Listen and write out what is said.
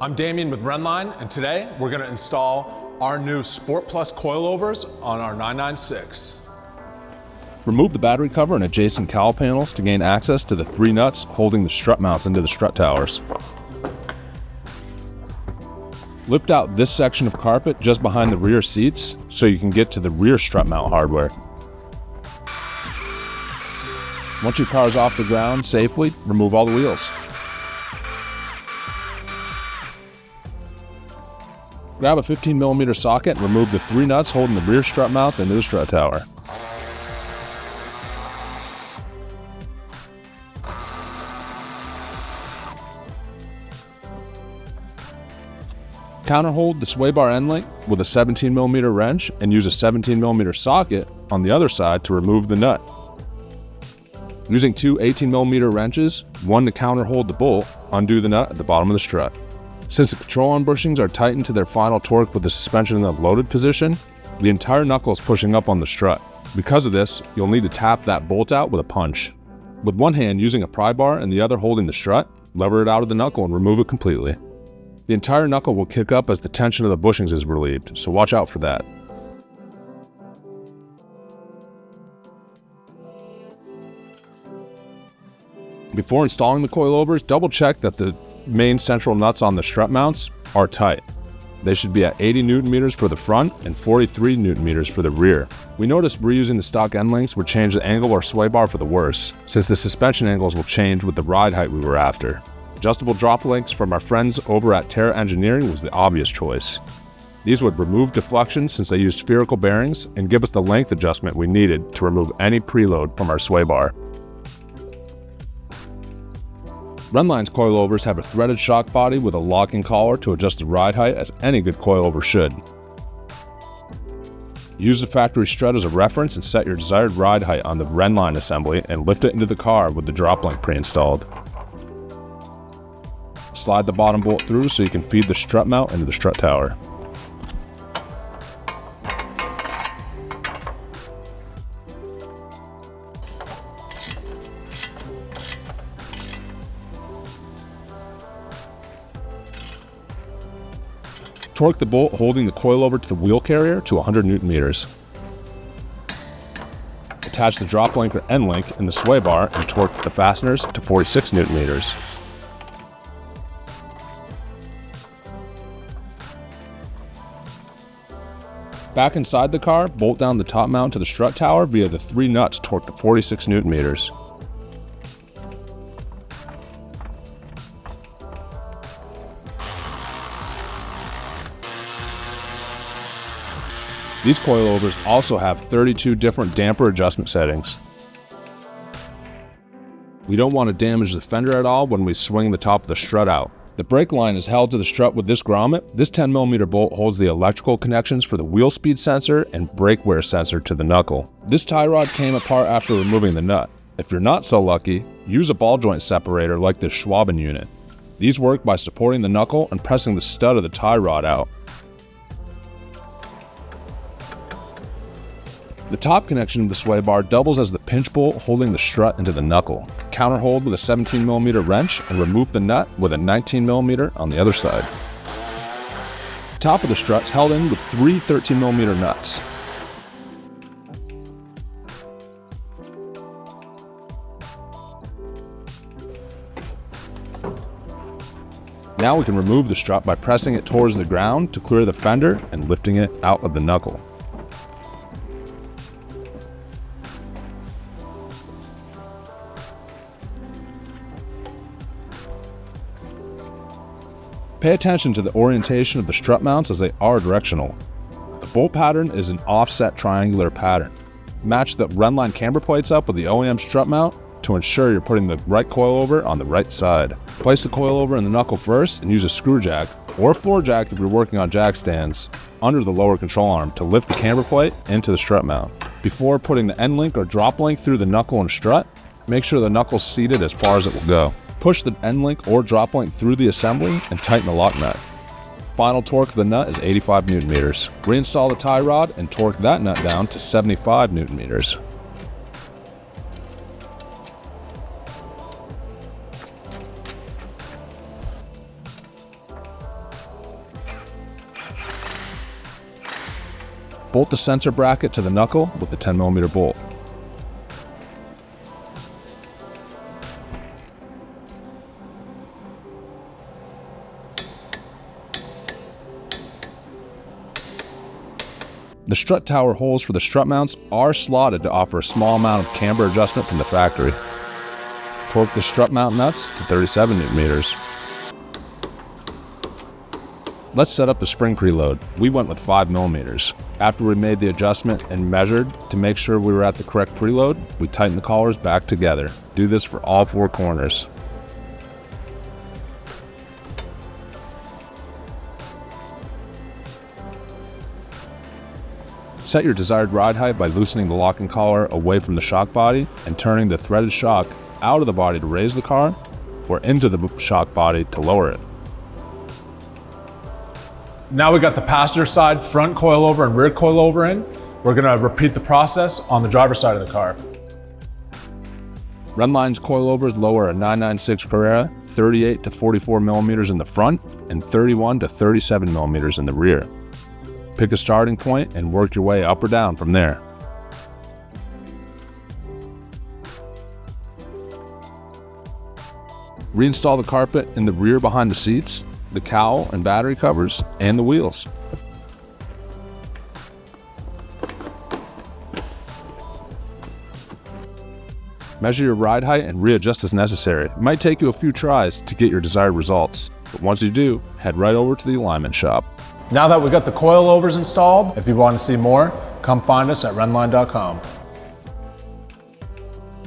I'm Damien with Rennline, and today we're going to install our new Sport Plus coilovers on our 996. Remove the battery cover and adjacent cowl panels to gain access to the 3 nuts holding the strut mounts into the strut towers. Lift out this section of carpet just behind the rear seats so you can get to the rear strut mount hardware. Once your car is off the ground safely, remove all the wheels. Grab a 15mm socket and remove the 3 nuts holding the rear strut mounts into the strut tower. Counterhold the sway bar end link with a 17mm wrench and use a 17mm socket on the other side to remove the nut. Using 2 18mm wrenches, one to counterhold the bolt, undo the nut at the bottom of the strut. Since the control arm bushings are tightened to their final torque with the suspension in the loaded position, the entire knuckle is pushing up on the strut. Because of this, you'll need to tap that bolt out with a punch. With one hand using a pry bar and the other holding the strut, lever it out of the knuckle and remove it completely. The entire knuckle will kick up as the tension of the bushings is relieved, so watch out for that. Before installing the coilovers, double check that the main central nuts on the strut mounts are tight. They should be at 80 Nm for the front and 43 Nm for the rear. We noticed reusing the stock end links would change the angle of our sway bar for the worse, since the suspension angles will change with the ride height we were after. Adjustable drop links from our friends over at Terra Engineering was the obvious choice. These would remove deflection since they use spherical bearings and give us the length adjustment we needed to remove any preload from our sway bar. Rennline's coilovers have a threaded shock body with a locking collar to adjust the ride height as any good coilover should. Use the factory strut as a reference and set your desired ride height on the Rennline assembly and lift it into the car with the drop link pre-installed. Slide the bottom bolt through so you can feed the strut mount into the strut tower. Torque the bolt holding the coilover to the wheel carrier to 100 Nm. Attach the drop link or end link in the sway bar and torque the fasteners to 46 Nm. Back inside the car, bolt down the top mount to the strut tower via the 3 nuts torqued to 46 Nm. These coilovers also have 32 different damper adjustment settings. We don't want to damage the fender at all when we swing the top of the strut out. The brake line is held to the strut with this grommet. This 10mm bolt holds the electrical connections for the wheel speed sensor and brake wear sensor to the knuckle. This tie rod came apart after removing the nut. If you're not so lucky, use a ball joint separator like this Schwaben unit. These work by supporting the knuckle and pressing the stud of the tie rod out. The top connection of the sway bar doubles as the pinch bolt holding the strut into the knuckle. Counterhold with a 17mm wrench and remove the nut with a 19mm on the other side. The top of the strut is held in with 3 13mm nuts. Now we can remove the strut by pressing it towards the ground to clear the fender and lifting it out of the knuckle. Pay attention to the orientation of the strut mounts as they are directional. The bolt pattern is an offset triangular pattern. Match the Rennline camber plates up with the OEM strut mount to ensure you're putting the right coilover on the right side. Place the coilover in the knuckle first and use a screw jack, or a floor jack if you're working on jack stands, under the lower control arm to lift the camber plate into the strut mount. Before putting the end link or drop link through the knuckle and strut, make sure the knuckle's seated as far as it will go. Push the end link or drop link through the assembly and tighten the lock nut. Final torque of the nut is 85 Nm. Reinstall the tie rod and torque that nut down to 75 Nm. Bolt the sensor bracket to the knuckle with the 10mm bolt. The strut tower holes for the strut mounts are slotted to offer a small amount of camber adjustment from the factory. Torque the strut mount nuts to 37 Nm. Let's set up the spring preload. We went with 5mm. After we made the adjustment and measured to make sure we were at the correct preload, we tightened the collars back together. Do this for all 4 corners. Set your desired ride height by loosening the locking collar away from the shock body and turning the threaded shock out of the body to raise the car or into the shock body to lower it. Now we got the passenger side front coilover and rear coilover in. We're gonna repeat the process on the driver's side of the car. Rennline's coilovers lower a 996 Carrera 38 to 44mm in the front and 31 to 37mm in the rear. Pick a starting point and work your way up or down from there. Reinstall the carpet in the rear behind the seats, the cowl and battery covers, and the wheels. Measure your ride height and readjust as necessary. It might take you a few tries to get your desired results, but once you do, head right over to the alignment shop. Now that we got the coilovers installed, if you want to see more, come find us at Rennline.com.